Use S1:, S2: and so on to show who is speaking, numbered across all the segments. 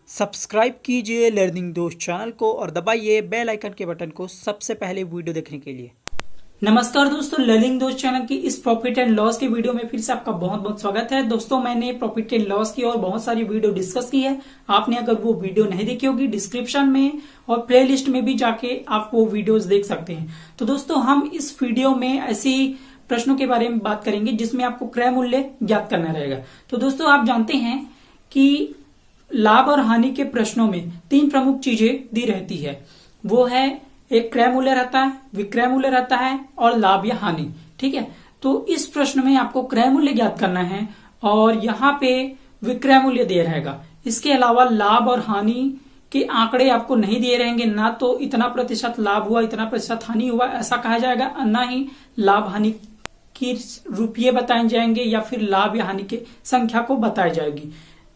S1: Subscribe कीजिए learning दोस्त channel को और दबाइए बेल आइकन के बटन को सबसे पहले वीडियो देखने के लिए।
S2: नमस्कार दोस्तों, लर्निंग दोस्त चैनल की इस प्रॉफिट एंड लॉस की वीडियो में फिर से आपका बहुत बहुत स्वागत है। दोस्तों, मैंने प्रॉफिट एंड लॉस की और बहुत सारी वीडियो डिस्कस की है। आपने अगर वो वीडियो नहीं देखी होगी, डिस्क्रिप्शन में और प्लेलिस्ट में भी जाके आप वो वीडियोस देख सकते हैं। तो दोस्तों, हम इस वीडियो में ऐसी प्रश्नों के बारे में बात करेंगे जिसमें आपको क्रय मूल्य ज्ञात करना रहेगा। तो दोस्तों, आप जानते हैं कि लाभ और हानि के प्रश्नों में तीन प्रमुख चीजें दी रहती है। वो है एक क्रय मूल्य रहता है, विक्रय मूल्य रहता है और लाभ या हानि। ठीक है, तो इस प्रश्न में आपको क्रय मूल्य ज्ञात करना है और यहाँ पे विक्रय मूल्य दिया रहेगा। इसके अलावा लाभ और हानि के आंकड़े आपको नहीं दिए रहेंगे। ना तो इतना प्रतिशत लाभ हुआ, इतना प्रतिशत हानि हुआ, ऐसा कहा जाएगा, ना ही लाभ हानि की रुपये बताए जाएंगे या फिर लाभ या हानि की संख्या को बताई जाएगी।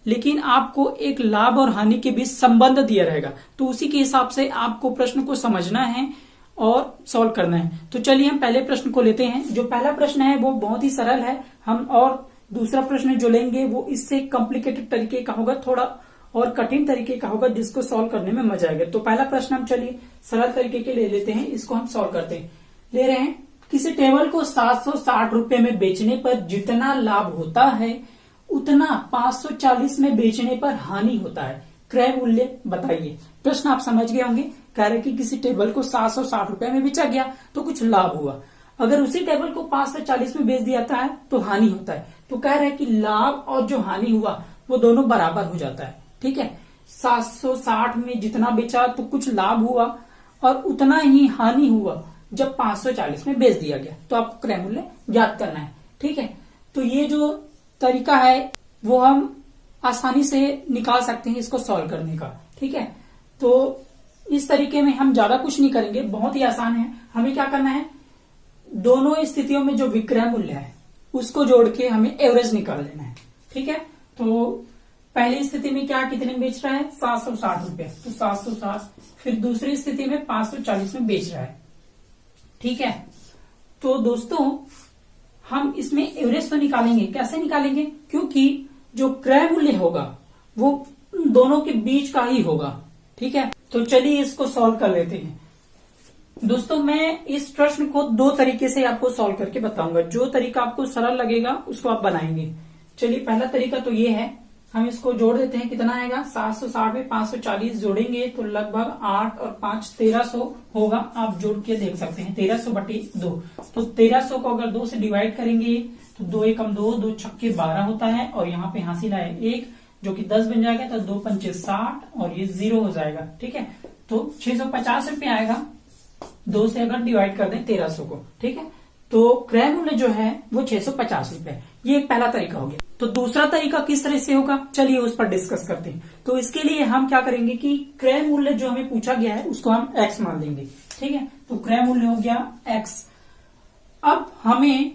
S2: लेकिन आपको एक लाभ और हानि के बीच संबंध दिया रहेगा, तो उसी के हिसाब से आपको प्रश्न को समझना है और सॉल्व करना है। तो चलिए हम पहले प्रश्न को लेते हैं। जो पहला प्रश्न है वो बहुत ही सरल है। हम और दूसरा प्रश्न जो लेंगे वो इससे कॉम्प्लिकेटेड तरीके का होगा, थोड़ा और कठिन तरीके का होगा, जिसको सॉल्व करने में मजा आएगा। तो पहला प्रश्न हम चलिए सरल तरीके के ले लेते हैं, इसको हम सॉल्व करते हैं। ले रहे हैं, किसी टेबल को 760 रुपए में बेचने पर जितना लाभ होता है उतना 540 में बेचने पर हानि होता है। क्रय मूल्य बताइए। प्रश्न आप समझ गए होंगे। कह रहे कि किसी टेबल को 760 रुपए में बेचा गया तो कुछ लाभ हुआ, अगर उसी टेबल को 540 में बेच दिया जाता है तो हानि होता है। तो कह रहे हैं कि लाभ और जो हानि हुआ वो दोनों बराबर हो जाता है। ठीक है, 760 में जितना बेचा तो कुछ लाभ हुआ और उतना ही हानि हुआ जब 540 में बेच दिया गया। तो आपको क्रय मूल्य ज्ञात करना है। ठीक है, तो ये जो तरीका है वो हम आसानी से निकाल सकते हैं इसको सॉल्व करने का। ठीक है, तो इस तरीके में हम ज्यादा कुछ नहीं करेंगे, बहुत ही आसान है। हमें क्या करना है, दोनों स्थितियों में जो विक्रय मूल्य है उसको जोड़ के हमें एवरेज निकाल लेना है। ठीक है, तो पहली स्थिति में क्या कितने में बेच रहा है, 760 रुपए, तो 760। फिर दूसरी स्थिति में 540 में बेच रहा है। ठीक है, तो दोस्तों हम इसमें एवरेज तो निकालेंगे। कैसे निकालेंगे, क्योंकि जो क्रय मूल्य होगा वो दोनों के बीच का ही होगा। ठीक है, तो चलिए इसको सॉल्व कर लेते हैं। दोस्तों, मैं इस प्रश्न को दो तरीके से आपको सॉल्व करके बताऊंगा। जो तरीका आपको सरल लगेगा उसको आप बनाएंगे। चलिए, पहला तरीका तो ये है, हम इसको जोड़ देते हैं। कितना आएगा, 760 में 540 जोड़ेंगे तो लगभग 8 और 5 1300 होगा। आप जोड़ के देख सकते हैं, 1300/2। तो 1300 को अगर 2 से डिवाइड करेंगे तो 2 एकम 2, 2 छक्के 12 होता है और यहाँ पे हासिल है 1 जो कि 10 बन जाएगा। तो 2 पंचे 60 और ये 0 हो जाएगा। ठीक है, तो 650 रुपये आएगा 2 से अगर डिवाइड कर दें 1300 को। ठीक है, तो क्रय मूल्य जो है वो 650 रुपए। ये एक पहला तरीका हो गया। तो दूसरा तरीका किस तरह से होगा, चलिए उस पर डिस्कस करते हैं। तो इसके लिए हम क्या करेंगे कि क्रय मूल्य जो हमें पूछा गया है उसको हम x मान लेंगे। ठीक है, तो क्रय मूल्य हो गया x। अब हमें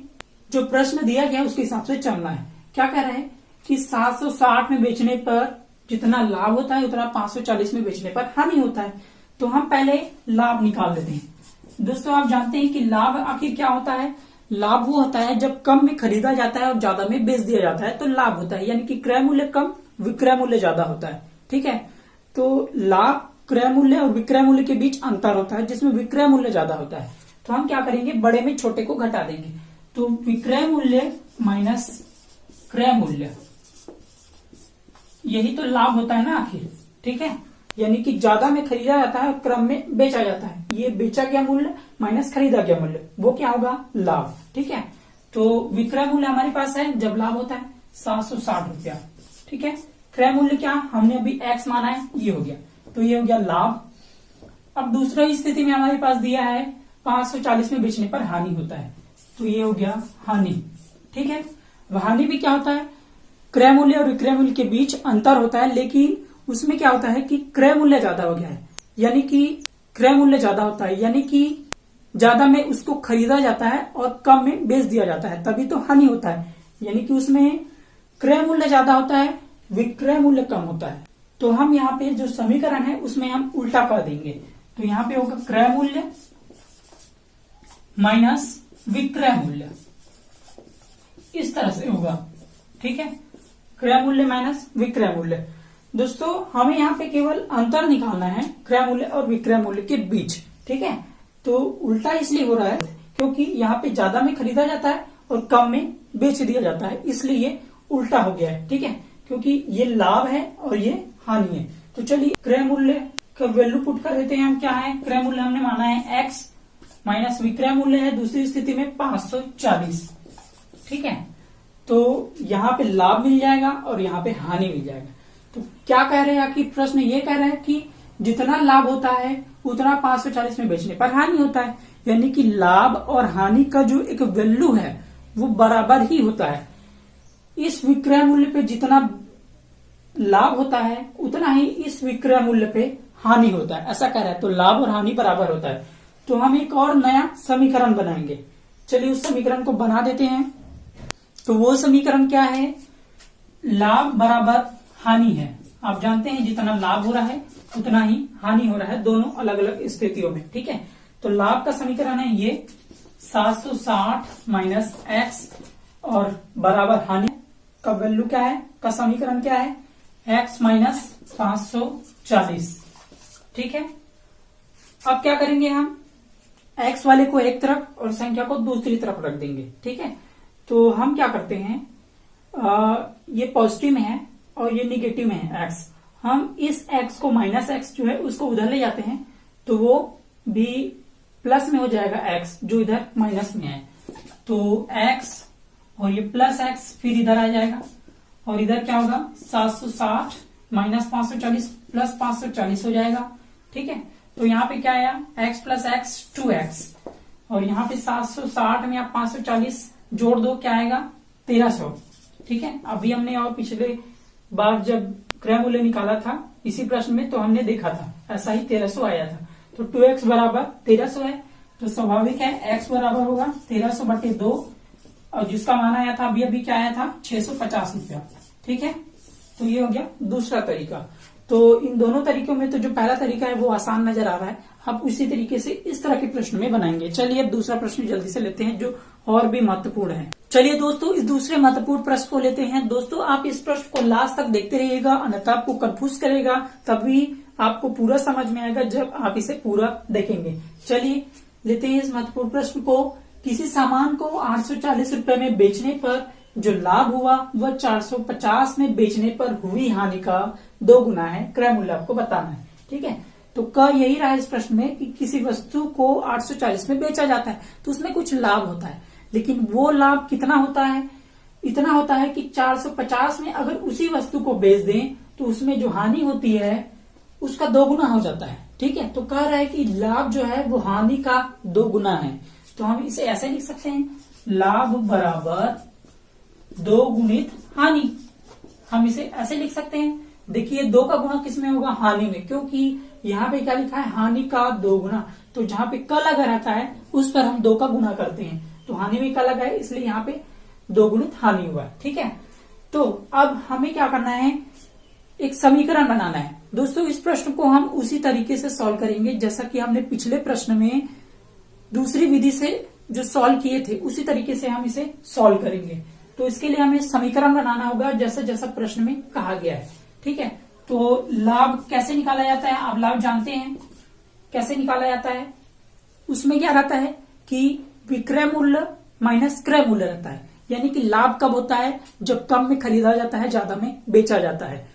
S2: जो प्रश्न दिया गया उसके हिसाब से चलना है। क्या कह रहे हैं कि 760 में बेचने पर जितना लाभ होता है उतना 540 में बेचने पर हानि होता है। तो हम पहले लाभ निकाल लेते हैं। दोस्तों, आप जानते हैं कि लाभ आखिर क्या होता है। लाभ वो होता है जब कम में खरीदा जाता है और ज्यादा में बेच दिया जाता है तो लाभ होता है, यानी कि क्रय मूल्य कम विक्रय मूल्य ज्यादा होता है। ठीक है, तो लाभ क्रय मूल्य और विक्रय मूल्य के बीच अंतर होता है जिसमें विक्रय मूल्य ज्यादा होता है। तो हम क्या करेंगे, बड़े में छोटे को घटा देंगे। तो विक्रय मूल्य माइनस क्रय मूल्य, यही तो लाभ होता है ना आखिर। ठीक है, यानी कि ज्यादा में खरीदा जाता है और क्रम में बेचा जाता है। ये बेचा गया मूल्य माइनस खरीदा गया मूल्य, वो क्या होगा, लाभ। ठीक है, तो विक्रय मूल्य हमारे पास है जब लाभ होता है 760 रुपया। ठीक है, क्रय मूल्य क्या हमने अभी x माना है, ये हो गया, तो ये हो गया लाभ। अब दूसरा स्थिति में हमारे पास दिया है 540 में बेचने पर हानि होता है, तो ये हो गया हानि। ठीक है, हानि भी क्या होता है, क्रय मूल्य और विक्रय मूल्य के बीच अंतर होता है, लेकिन उसमें क्या होता है कि क्रय मूल्य ज्यादा हो गया है, यानी कि क्रय मूल्य ज्यादा होता है, यानी कि ज्यादा में उसको खरीदा जाता है और कम में बेच दिया जाता है, तभी तो हानि होता है। यानी कि उसमें क्रय मूल्य ज्यादा होता है, विक्रय मूल्य कम होता है। तो हम यहाँ पे जो समीकरण है उसमें हम उल्टा कर देंगे। तो यहाँ पे होगा क्रय मूल्य माइनस विक्रय मूल्य, इस तरह से होगा। ठीक है, क्रय मूल्य माइनस विक्रय मूल्य। दोस्तों हमें यहाँ पे केवल अंतर निकालना है क्रय मूल्य और विक्रय मूल्य के बीच, ठीक है। तो उल्टा इसलिए हो रहा है क्योंकि यहाँ पे ज्यादा में खरीदा जाता है और कम में बेच दिया जाता है, इसलिए ये उल्टा हो गया है, ठीक है। क्योंकि ये लाभ है और ये हानि है। तो चलिए क्रय मूल्य का वैल्यू पुट कर देते हैं हम। क्या है क्रय मूल्य? हमने माना है x माइनस विक्रय मूल्य है दूसरी स्थिति में 540, ठीक है। तो यहाँ पे लाभ मिल जाएगा और यहाँ पे हानि मिल जाएगा। तो क्या कह रहे हैं कि प्रश्न ये कह रहे हैं कि जितना लाभ होता है उतना 540 में बेचने पर हानि होता है, यानी कि लाभ और हानि का जो एक वैल्यू है वो बराबर ही होता है। इस विक्रय मूल्य पे जितना लाभ होता है उतना ही इस विक्रय मूल्य पे हानि होता है, ऐसा कह रहा है। तो लाभ और हानि बराबर होता है। तो हम एक और नया समीकरण बनाएंगे। चलिए उस समीकरण को बना देते हैं। तो वो समीकरण क्या है? लाभ बराबर हानि है। आप जानते हैं जितना लाभ हो रहा है उतना ही हानि हो रहा है, दोनों अलग अलग स्थितियों में, ठीक है। तो लाभ का समीकरण है ये 760 माइनस एक्स और बराबर हानि का वैल्यू क्या है, का समीकरण क्या है? x माइनस 540, ठीक है। अब क्या करेंगे हम? x वाले को एक तरफ और संख्या को दूसरी तरफ रख देंगे, ठीक है। तो हम क्या करते हैं, ये पॉजिटिव में है और ये निगेटिव में है x। हम इस x को माइनस x जो है उसको उधर ले जाते हैं तो वो भी प्लस में हो जाएगा x जो इधर माइनस में है। तो x और ये प्लस x फिर इधर आ जाएगा और इधर क्या होगा? 760 माइनस 540 प्लस 540 हो जाएगा, ठीक है। तो यहाँ पे क्या आया? x प्लस एक्स 2x और यहाँ पे 760 में आप 540 जोड़ दो, क्या आएगा? 1300, ठीक है। अभी हमने और पिछले बार जब क्रय मूल्य निकाला था इसी प्रश्न में तो हमने देखा था ऐसा ही 1300 आया था। तो 2x बराबर 1300 है तो स्वाभाविक है x बराबर होगा 1300/2 और जिसका मान आया था अभी क्या आया था? 650 रुपया, ठीक है। तो ये हो गया दूसरा तरीका। तो इन दोनों तरीकों में तो जो पहला तरीका है वो आसान नजर आ रहा है। अब उसी तरीके से इस तरह के प्रश्न में बनाएंगे। चलिए अब दूसरा प्रश्न जल्दी से लेते हैं जो और भी महत्वपूर्ण है। चलिए दोस्तों इस दूसरे महत्वपूर्ण प्रश्न को लेते हैं। दोस्तों आप इस प्रश्न को लास्ट तक देखते रहिएगा, अन्यथा आपको कंफ्यूज करेगा, तभी आपको पूरा समझ में आएगा जब आप इसे पूरा देखेंगे। चलिए लेते हैं इस महत्वपूर्ण प्रश्न को। किसी सामान को 840 रुपए में बेचने पर जो लाभ हुआ वह 450 में बेचने पर हुई हानि का 2 गुना है, क्रय मूल्य आपको बताना है, ठीक है। तो क यही रहा इस प्रश्न में कि किसी वस्तु को 840 में बेचा जाता है तो उसमें कुछ लाभ होता है, लेकिन वो लाभ कितना होता है? इतना होता है कि 450 में अगर उसी वस्तु को बेच दें तो उसमें जो हानि होती है उसका 2 गुना हो जाता है, ठीक है। तो कह रहा है कि लाभ जो है वो हानि का 2 गुना है। तो हम इसे ऐसे लिख सकते हैं, लाभ बराबर 2 गुणित हानि। हम इसे ऐसे लिख सकते हैं। देखिए 2 का गुना किसमें होगा? हानि में, क्योंकि यहाँ पे क्या लिखा है? हानि का 2 गुना। तो जहां पे क लगा रहता है उस पर हम 2 का गुना करते हैं। तो हानि में क लगा है इसलिए यहाँ पे 2 गुणित हानि हुआ, ठीक है। तो अब हमें क्या करना है? एक समीकरण बनाना है। दोस्तों इस प्रश्न को हम उसी तरीके से सॉल्व करेंगे जैसा कि हमने पिछले प्रश्न में दूसरी विधि से जो सॉल्व किए थे उसी तरीके से हम इसे सॉल्व करेंगे। तो इसके लिए हमें समीकरण बनाना होगा जैसा जैसा प्रश्न में कहा गया है, ठीक है। तो लाभ कैसे निकाला जाता है? आप लाभ जानते हैं कैसे निकाला जाता है। उसमें क्या रहता है कि विक्रय मूल्य माइनस क्रय मूल्य रहता है, यानी कि लाभ कब होता है? जब कम में खरीदा जाता है, ज्यादा में बेचा जाता है,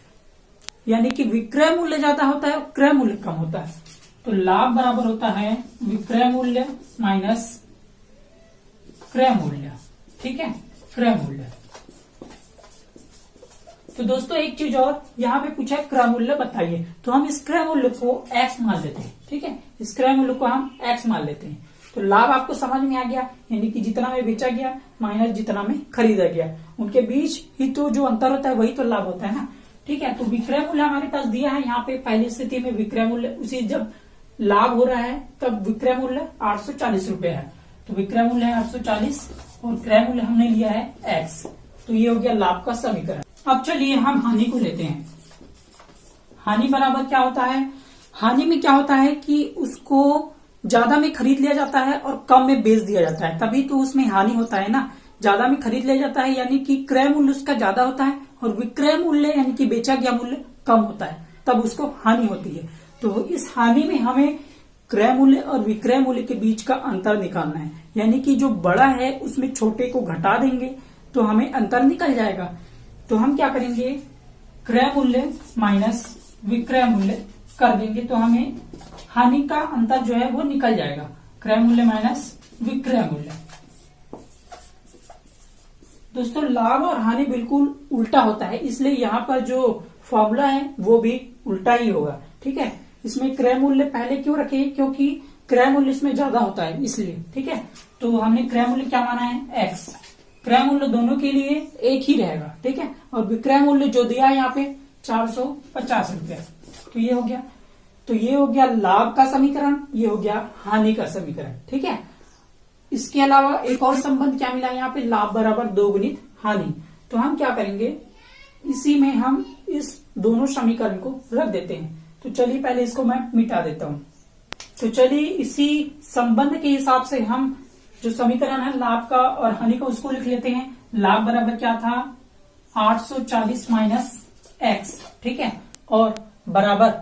S2: यानी कि विक्रय मूल्य ज्यादा होता है और क्रय मूल्य कम होता है। तो लाभ बराबर होता है विक्रय मूल्य माइनस क्रय मूल्य, ठीक है, क्रय मूल्य। तो दोस्तों एक चीज और यहाँ पे पूछा है क्रय मूल्य बताइए, तो हम इस क्रय मूल्य को x मान लेते हैं, ठीक है। इस क्रय मूल्य को हम x मान लेते हैं। तो लाभ आपको समझ में आ गया, यानी कि जितना में बेचा गया माइनस जितना में खरीदा गया, उनके बीच ही तो जो अंतर होता है वही तो लाभ होता है ना, ठीक है। तो विक्रय मूल्य हमारे पास दिया है यहाँ पे पहली स्थिति में विक्रय मूल्य, उसी जब लाभ हो रहा है तब विक्रय मूल्य 840 रुपए है। तो विक्रय मूल्य है 840 और क्रय मूल्य हमने लिया है x। तो ये हो गया लाभ का समीकरण। अब चलिए हम हानि को लेते हैं। हानि बराबर क्या होता है? हानि में क्या होता है कि उसको ज्यादा में खरीद लिया जाता है और कम में बेच दिया जाता है, तभी तो उसमें हानि होता है ना। ज्यादा में खरीद लिया जाता है यानी कि क्रय मूल्य उसका ज्यादा होता है और विक्रय मूल्य यानी कि बेचा गया मूल्य कम होता है तब उसको हानि होती है। तो इस हानि में हमें क्रय मूल्य और विक्रय मूल्य के बीच का अंतर निकालना है, यानी कि जो बड़ा है उसमें छोटे को घटा देंगे तो हमें अंतर निकल जाएगा। तो हम क्या करेंगे, क्रय मूल्य माइनस विक्रय मूल्य कर देंगे तो हमें हानि का अंतर जो है वो निकल जाएगा। क्रय मूल्य माइनस विक्रय मूल्य। दोस्तों लाभ और हानि बिल्कुल उल्टा होता है, इसलिए यहाँ पर जो फॉर्मूला है वो भी उल्टा ही होगा। ठीक है, इसमें क्रय मूल्य पहले क्यों रखे, क्योंकि क्रय मूल्य इसमें ज्यादा होता है इसलिए। ठीक है, तो हमने क्रय मूल्य क्या माना है, एक्स। क्रय मूल्य दोनों के लिए एक ही रहेगा। ठीक है, और विक्रय मूल्य जो दिया है यहाँ पे 450 रुपया। तो ये हो गया, तो ये हो गया लाभ का समीकरण, ये हो गया हानि का समीकरण। ठीक है, इसके अलावा एक और संबंध क्या मिला यहाँ पे, लाभ बराबर 2 गुणित हानि। तो हम क्या करेंगे, इसी में हम इस दोनों समीकरण को रख देते हैं। तो चलिए पहले इसको मैं मिटा देता हूं। तो चलिए इसी संबंध के हिसाब से हम जो समीकरण है लाभ का और हानि का उसको लिख लेते हैं। लाभ बराबर क्या था, 840 माइनस एक्स। ठीक है, और बराबर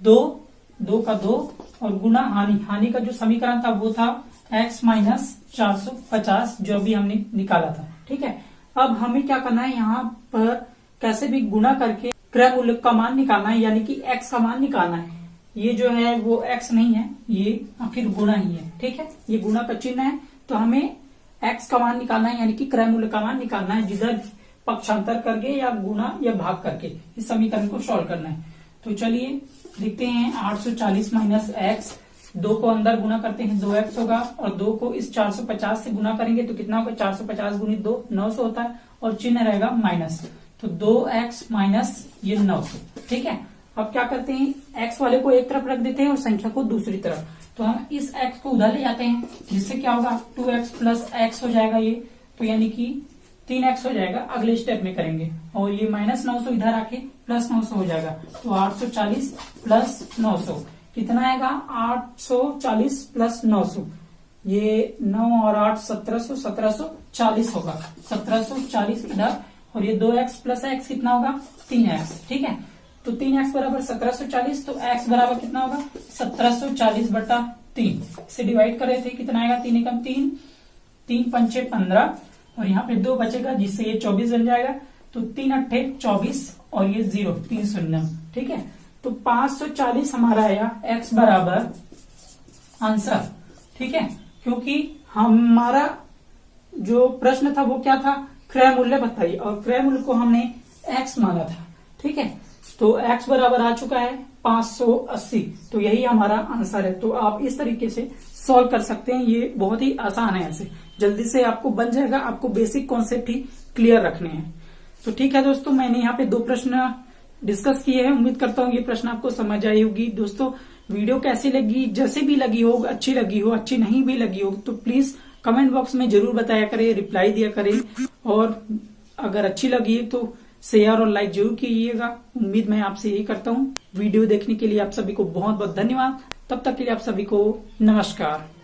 S2: 2 का 2 और गुना हानि। हानि का जो समीकरण था वो था x माइनस 450 जो अभी हमने निकाला था। ठीक है, अब हमें क्या करना है, यहाँ पर कैसे भी गुणा करके क्रय मूल्य का मान निकालना है, यानी कि x का मान निकालना है। ये जो है वो x नहीं है, ये आखिर गुणा ही है। ठीक है, ये गुणा का चिन्ह है, तो हमें x का मान निकालना है, यानी कि क्रय मूल्य का मान निकालना है, जिधर पक्षांतर करके या गुणा या भाग करके इस समीकरण को सॉल्व करना है। तो चलिए देखते हैं, 840 माइनस एक्स, 2 को अंदर गुणा करते हैं 2x होगा, और 2 को इस 450 से गुणा करेंगे तो कितना होगा, 450 गुणित 2 900 होता है, और चिन्ह रहेगा माइनस। तो 2x माइनस ये 900। ठीक है, अब क्या करते हैं, x वाले को एक तरफ रख देते हैं और संख्या को दूसरी तरफ। तो हम इस x को उधर ले जाते हैं, जिससे क्या होगा, 2x प्लस x हो जाएगा ये, तो यानी कि 3x हो जाएगा। अगले स्टेप में करेंगे, और ये माइनस 900 इधर आके प्लस 900 हो जाएगा। तो 840 प्लस 900 कितना आएगा, 840 प्लस 900, ये 9 और 8 1700, 1740 होगा। 1740 इधर, और ये 2x प्लस x कितना होगा, 3x। ठीक है, तो 3x बराबर 1740, तो x बराबर कितना होगा, 1740 बटा 3 से डिवाइड कर रहे थे, कितना आएगा, 3 एकम 3, 3 पंचे 15, और यहाँ पे 2 बचेगा जिससे ये 24 बन जाएगा। तो 3 अट्ठे 24 और ये 0 3 शून्य। ठीक है, तो 540 हमारा आया x बराबर आंसर। ठीक है, क्योंकि हमारा जो प्रश्न था वो क्या था, क्रय मूल्य बताइए, और क्रय मूल्य को हमने x माना था। ठीक है, तो x बराबर आ चुका है 580, तो यही हमारा आंसर है। तो आप इस तरीके से सॉल्व कर सकते हैं, ये बहुत ही आसान है, ऐसे जल्दी से आपको बन जाएगा। आपको बेसिक कॉन्सेप्ट ही क्लियर रखने हैं। तो ठीक है दोस्तों, मैंने यहाँ पे 2 प्रश्न डिस्कस किए हैं। उम्मीद करता हूँ ये प्रश्न आपको समझ आई होगी। दोस्तों वीडियो कैसी लगी, जैसे भी लगी हो, अच्छी लगी हो, अच्छी नहीं भी लगी हो, तो प्लीज कमेंट बॉक्स में जरूर बताया करें, रिप्लाई दिया करें, और अगर अच्छी लगी तो शेयर और लाइक जरूर कीजिएगा। उम्मीद मैं आपसे यही करता हूँ। वीडियो देखने के लिए आप सभी को बहुत बहुत धन्यवाद। तब तक के लिए आप सभी को नमस्कार।